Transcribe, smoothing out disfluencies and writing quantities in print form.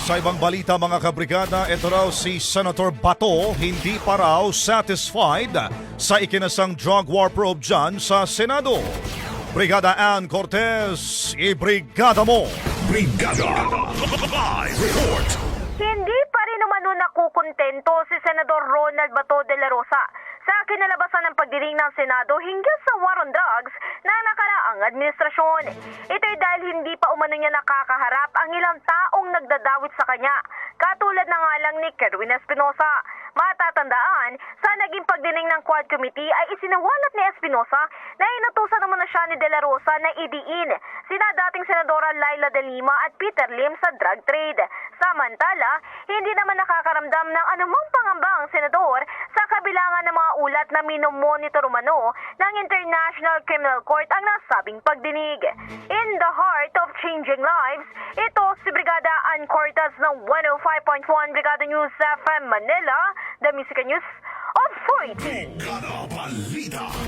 Sa ibang balita mga kabrigada, ito raw si Senator Bato hindi pa raw satisfied sa ikinasang drug war probe dyan sa Senado. Brigada Ann Cortez, ibrigada mo! Brigada Live Report. Hindi pa rin umano nakukontento si Senador Ronald Bato de la Rosa sa kinalabasan ng pagdiring ng Senado hinggil sa war on drugs na nakaraang administrasyon. Ito'y dahil hindi pa umano niya nakakaharap ang ilang taong nagdadawit sa kanya, katulad na nga lang ni Kerwin Espinosa. Matatandaan, sa naging pagdiring ng Quad Committee ay isinawalat ni Espinosa na inutusan naman na siya ni De La Rosa na idiin sina dating Senadora Laila de Lima at Peter Lim sa drug trade. Samantala, hindi naman nakakaramdam ng anumang pangamba ang senador sa kabilangan ng mga ulat na minomonitor umano ng International Criminal Court ang nasabing pagdinig. In the heart of changing lives, ito si Brigada Ann Cortez ng 105.1 Brigada News FM Manila, the Music News Authority. Brigada Balita.